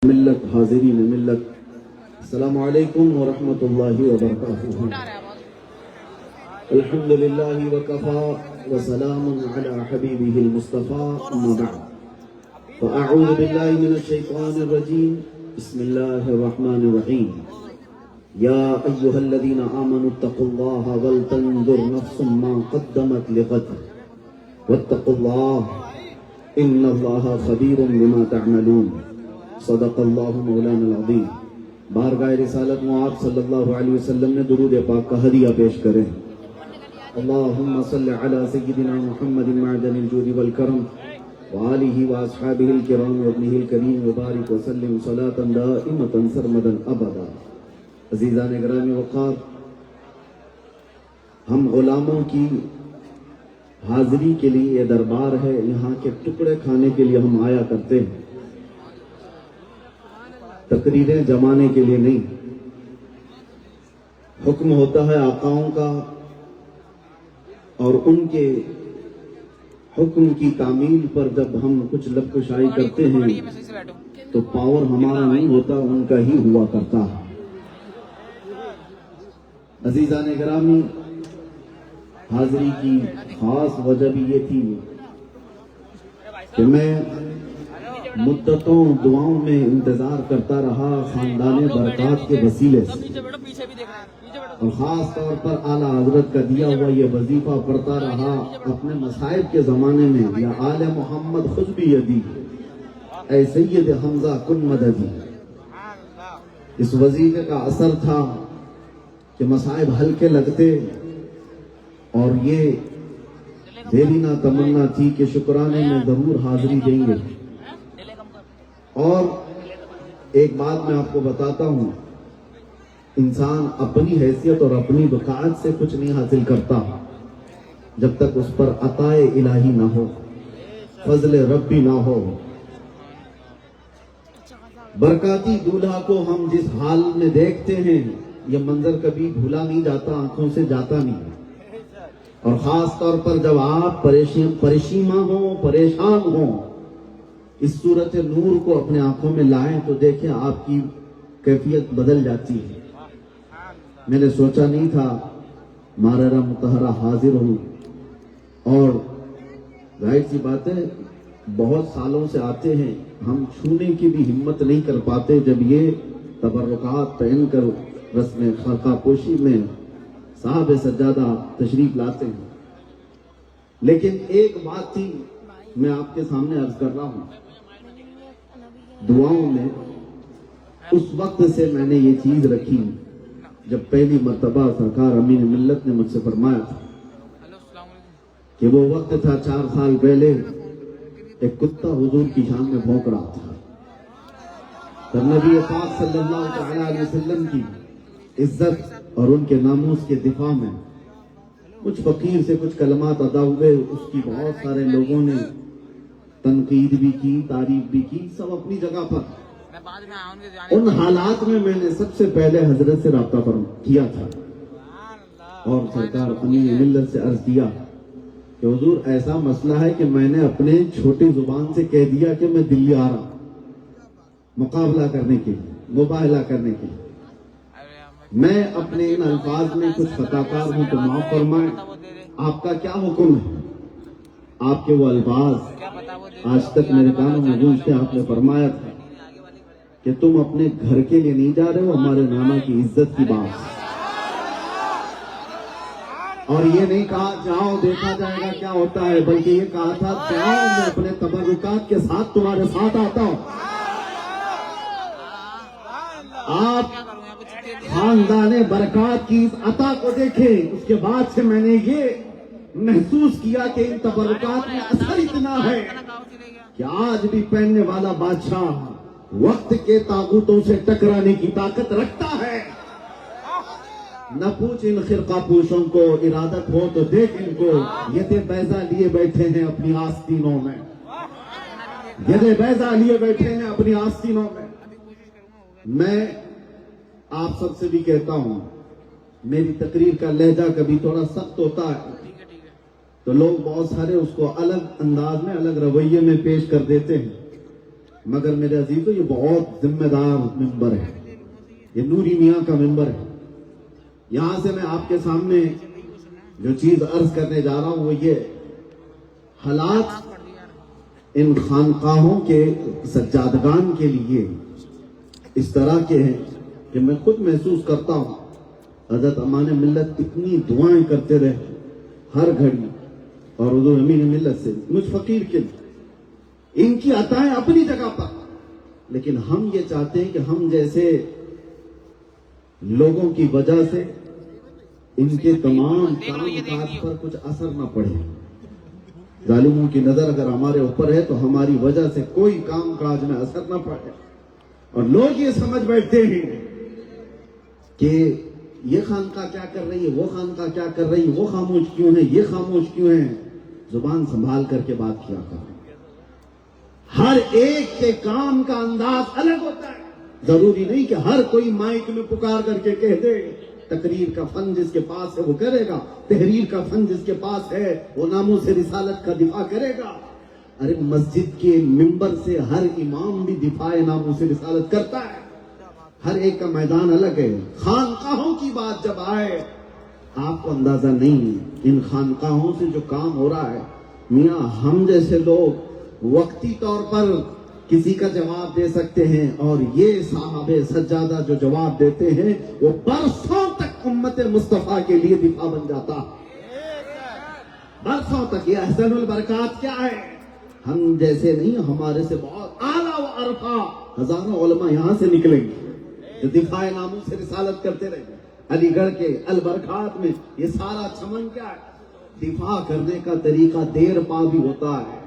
ملت حاضرین ملت السلام علیکم ورحمۃ اللہ وبرکاتہ. الحمد للہ وکفى وسلام علی حبیبہ المصطفى اما بعد فاعوذ باللہ من الشیطان الرجیم بسم اللہ الرحمن الرحیم. یا ایہا الذین آمنوا اتقوا اللہ ولتنظر نفس ما قدمت لغد واتقوا اللہ ان اللہ خبیر بما تعملون. صدق اللہ مولانا العظیم. بارگاہ رسالت آپ صلی اللہ علیہ وسلم نے درود پاک کا ہدیہ پیش کریں. اللہم صلی علی سیدنا محمد معدن الجود والکرم وآلہ واصحابہ الکرام وابنہ الکریم وبارک وسلم صلاة دائمۃ سرمدا ابدا. عزیزان گرامی وقار، ہم غلاموں کی حاضری کے لیے یہ دربار ہے، یہاں کے ٹکڑے کھانے کے لیے ہم آیا کرتے ہیں، تقریریں جمانے کے لیے نہیں. حکم ہوتا ہے آقاؤں کا، اور ان کے حکم کی تعمیل پر جب ہم کچھ لب کشائی کرتے ہیں تو پاور ہمارا نہیں ہوتا، ان کا ہی ہوا کرتا ہے. عزیزان گرامی، حاضری کی خاص وجہ بھی یہ تھی کہ میں مدتوں دعاؤں میں انتظار کرتا رہا خاندان برکات کے وسیلے سے، اور خاص طور پر اعلیٰ حضرت کا دیا ہوا یہ وظیفہ پڑھتا رہا اپنے مصائب کے زمانے میں. یا آل محمد خود بھی یدی اے سید حمزہ کن مددی. اس وظیفے کا اثر تھا کہ مصائب ہلکے لگتے، اور یہ دیرینہ تمنا تھی کہ شکرانے میں ضرور حاضری دیں گے. اور ایک بات میں آپ کو بتاتا ہوں، انسان اپنی حیثیت اور اپنی وقاعت سے کچھ نہیں حاصل کرتا جب تک اس پر عطائے الہی نہ ہو، فضل ربی نہ ہو. برکاتی دولہا کو ہم جس حال میں دیکھتے ہیں، یہ منظر کبھی بھولا نہیں جاتا، آنکھوں سے جاتا نہیں. اور خاص طور پر جب آپ پریشیمہ ہوں، پریشان ہوں، اس صورت نور کو اپنے آنکھوں میں لائیں تو دیکھیں آپ کی کیفیت بدل جاتی ہے. میں نے سوچا نہیں تھا ماررہ مطہرہ حاضر ہوں، اور ظاہر سی بات ہے بہت سالوں سے آتے ہیں، ہم چھونے کی بھی ہمت نہیں کر پاتے جب یہ تبرکات پہن کر رسم خرقہ پوشی میں صاحب سجادہ تشریف لاتے ہیں. لیکن ایک بات تھی، میں آپ کے سامنے عرض کر رہا ہوں، دعاؤں میں اس وقت سے میں نے یہ چیز رکھی جب پہلی مرتبہ سرکار امین ملت نے مجھ سے فرمایا تھا کہ وہ وقت تھا 4 سال پہلے، ایک کتا حضور کی شان میں بھونک رہا تھا. تو نبی پاک صلی اللہ تعالیٰ علیہ وسلم کی عزت اور ان کے ناموس کے دفاع میں کچھ فقیر سے کچھ کلمات ادا ہوئے. اس کی بہت سارے لوگوں نے تنقید بھی کی، تعریف بھی کی، سب اپنی جگہ پر. ان حالات میں میں نے سب سے پہلے حضرت سے رابطہ کیا تھا اور سرکار امین ملت سے عرض کیا کہ حضور ایسا مسئلہ ہے کہ میں نے اپنے چھوٹی زبان سے کہہ دیا کہ میں دلی آ رہا ہوں مقابلہ کرنے کے لیے، مباہلہ کرنے کے لیے. میں اپنے ان الفاظ میں کچھ خطا کار ہوں تو معاف فرمائیں. آپ کا کیا حکم ہے؟ آپ کے وہ الفاظ آج تک میرے کانوں میں گونجتے. آپ نے فرمایا تھا کہ تم اپنے گھر کے لیے نہیں جا رہے ہو، ہمارے نانا کی عزت کی بات. اور یہ نہیں کہا جاؤ دیکھا جائے گا کیا ہوتا ہے، بلکہ یہ کہا تھا جاؤ میں اپنے تبرکات کے ساتھ تمہارے ساتھ آتا ہوں. آپ خاندان برکات کی اس عطا کو دیکھیں. اس کے بعد سے میں نے یہ محسوس کیا کہ ان تبرکات میں اثر اتنا ہے کہ آج بھی پہننے والا بادشاہ وقت کے طاغوتوں سے ٹکرانے کی طاقت رکھتا ہے. نہ پوچھ ان خرقہ پوشوں کو، ارادت ہو تو دیکھ ان کو، یدِ بیضا لیے بیٹھے ہیں اپنی آستینوں میں، یدِ بیضا لیے بیٹھے ہیں اپنی آستینوں میں. میں آپ سب سے بھی کہتا ہوں، میری تقریر کا لہجہ کبھی تھوڑا سخت ہوتا ہے تو لوگ بہت سارے اس کو الگ انداز میں، الگ رویے میں پیش کر دیتے ہیں. مگر میرے عزیزو یہ بہت ذمہ دار ممبر ہے، یہ نوری میاں کا ممبر ہے. یہاں سے میں آپ کے سامنے جو چیز عرض کرنے جا رہا ہوں وہ یہ، حالات ان خانقاہوں کے سجادگان کے لیے اس طرح کے ہیں کہ میں خود محسوس کرتا ہوں. حضرت امان ملت اتنی دعائیں کرتے رہے ہر گھڑی، اور حضور امین ملت سے مجھ فقیر کے لیے ان کی عطائیں اپنی جگہ پر، لیکن ہم یہ چاہتے ہیں کہ ہم جیسے لوگوں کی وجہ سے ان کے تمام کام کاج پر کچھ اثر نہ پڑے. ظالموں کی نظر اگر ہمارے اوپر ہے تو ہماری وجہ سے کوئی کام کاج میں اثر نہ پڑے، اور لوگ یہ سمجھ بیٹھتے ہیں کہ یہ خانقاہ کیا کر رہی ہے، وہ خانقاہ کیا کر رہی ہے، وہ خاموش کیوں ہے، یہ خاموش کیوں ہے. زبان سنبھال کر کے بات کیا کریں. ہر ایک کے کام کا انداز الگ ہوتا ہے. ضروری نہیں کہ ہر کوئی مائک میں پکار کر کے کہہ دے. تقریر کا فن جس کے پاس ہے وہ کرے گا، تحریر کا فن جس کے پاس ہے وہ ناموس رسالت کا دفاع کرے گا. ارے مسجد کے ممبر سے ہر امام بھی دفاع ناموس رسالت کرتا ہے. ہر ایک کا میدان الگ ہے. خانقاہوں کی بات جب آئے، آپ کو اندازہ نہیں ان خانقاہوں سے جو کام ہو رہا ہے. میاں ہم جیسے لوگ وقتی طور پر کسی کا جواب دے سکتے ہیں، اور یہ صاحب سجادہ جو جواب دیتے ہیں وہ برسوں تک امت مصطفیٰ کے لیے دفاع بن جاتا. برسوں تک. یہ احسن البرکات کیا ہے؟ ہم جیسے نہیں، ہمارے سے بہت اعلیٰ و ارفع ہزاروں علماء یہاں سے نکلیں گے جو دفاع ناموس سے رسالت کرتے رہیں گے. علی گڑھ کے البرکات میں یہ سارا چمن کیا ہے؟ دفاع کرنے کا طریقہ دیر پا بھی ہوتا ہے،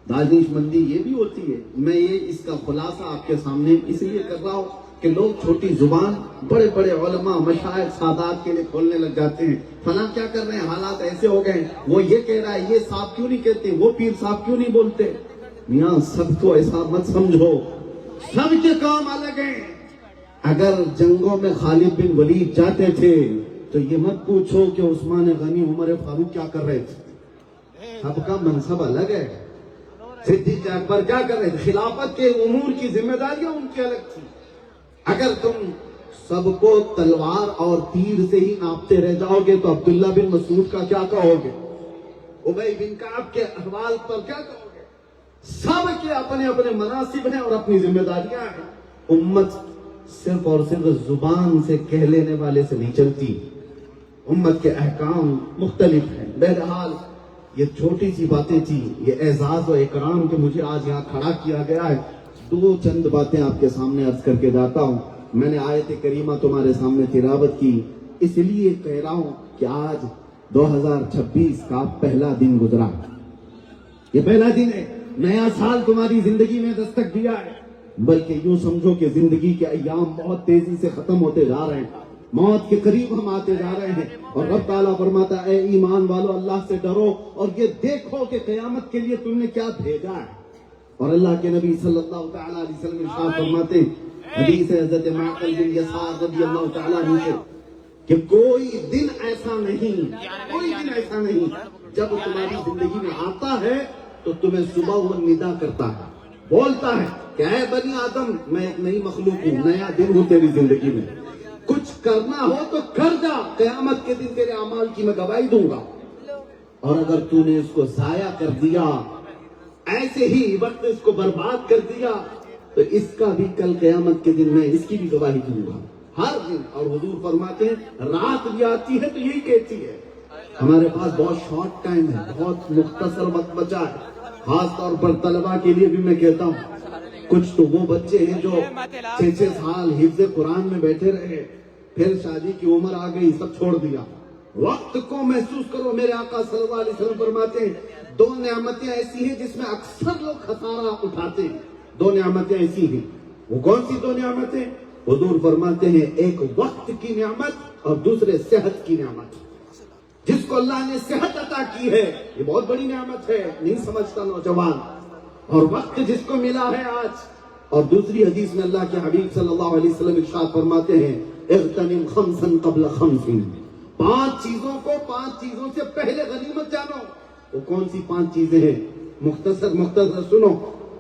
دانش مندی یہ بھی ہوتی ہے. میں یہ اس کا خلاصہ آپ کے سامنے اس لیے کر رہا ہوں کہ لوگ چھوٹی زبان بڑے بڑے علماء مشائخ سادات کے لیے کھولنے لگ جاتے ہیں. فلاں کیا کر رہے ہیں، حالات ایسے ہو گئے، وہ یہ کہہ رہا ہے، یہ صاحب کیوں نہیں کہتے، وہ پیر صاحب کیوں نہیں بولتے. میاں سب کو ایسا مت سمجھو، سب کے کام الگ ہیں. اگر جنگوں میں خالد بن ولید جاتے تھے تو یہ مت پوچھو کہ عثمان غنی عمر فاروق کیا کر رہے تھے. سب کا منصب الگ ہے. صدیق اکبر کیا کر رہے تھے، خلافت کے امور کی ذمہ داریاں ان کی الگ تھی. اگر تم سب کو تلوار اور تیر سے ہی ناپتے رہ جاؤ گے تو عبداللہ بن مسعود کا کیا کہو گے، ابی بن کعب کے احوال پر کیا کہو گے. سب کے اپنے اپنے مناصب ہیں اور اپنی ذمہ داریاں ہیں. امت صرف اور صرف زبان سے کہہ لینے والے سے نہیں چلتی، امت کے احکام مختلف ہیں. بہرحال یہ چھوٹی سی باتیں تھی، یہ اعزاز و اکرام کہ مجھے آج یہاں کھڑا کیا گیا ہے. دو چند باتیں آپ کے سامنے عرض کر کے جاتا ہوں. میں نے آیت کریمہ تمہارے سامنے تلاوت کی، اس لیے کہہ رہا ہوں کہ آج 2026 کا پہلا دن گزرا. یہ پہلا دن ہے، نیا سال تمہاری زندگی میں دستک دیا ہے. بلکہ یوں سمجھو کہ زندگی کے ایام بہت تیزی سے ختم ہوتے جا رہے ہیں، موت کے قریب ہم آتے جا رہے ہیں. اور رب تعالیٰ فرماتا ہے، اے ایمان والو اللہ سے ڈرو اور یہ دیکھو کہ قیامت کے لیے تم نے کیا بھیجا ہے. اور اللہ کے نبی صلی اللہ تعالیٰ علیہ وسلم ارشاد فرماتے ہیں، حدیث حضرت معقل بن یسار رضی اللہ تعالیٰ عنہ سے، کہ کوئی دن ایسا نہیں جب تمہاری زندگی میں آتا ہے تو تمہیں صبح وہ ندا کرتا ہے، بولتا ہے کہ اے بنی آدم میں ایک نئی مخلوق ہوں، نیا دن ہوں تیری زندگی میں، کچھ کرنا ہو تو کر جا، قیامت کے دن تیرے اعمال کی میں گواہی دوں گا. اور اگر تو نے اس کو ضائع کر دیا، ایسے ہی وقت اس کو برباد کر دیا، تو اس کا بھی کل قیامت کے دن میں اس کی بھی گواہی دوں گا ہر دن. اور حضور فرماتے ہیں رات بھی آتی ہے تو یہی کہتی ہے. ہمارے پاس بہت شارٹ ٹائم ہے، بہت مختصر وقت بچا ہے. خاص طور پر طلبہ کے لیے بھی میں کہتا ہوں، کچھ تو وہ بچے ہیں جو 6 سال حفظ قرآن میں بیٹھے رہے، پھر شادی کی عمر آ گئی، سب چھوڑ دیا. وقت کو محسوس کرو. میرے آقا صلی اللہ علیہ وسلم فرماتے ہیں 2 نعمتیں ایسی ہیں جس میں اکثر لوگ خسارہ اٹھاتے ہیں. 2 نعمتیں ایسی ہیں. وہ کون سی 2 نعمتیں؟ حضور فرماتے ہیں ایک وقت کی نعمت اور دوسرے صحت کی نعمت. جس کو اللہ نے صحت عطا کی ہے یہ بہت بڑی نعمت ہے، نہیں سمجھتا نوجوان. اور وقت جس کو ملا ہے آج. اور دوسری حدیث میں اللہ کے حبیب صلی اللہ علیہ وسلم ارشاد فرماتے ہیں اغتنم خمسا قبل خمس. 5 چیزوں کو 5 چیزوں سے پہلے غنیمت جانو. وہ کون سی 5 چیزیں ہیں؟ مختصر سنو.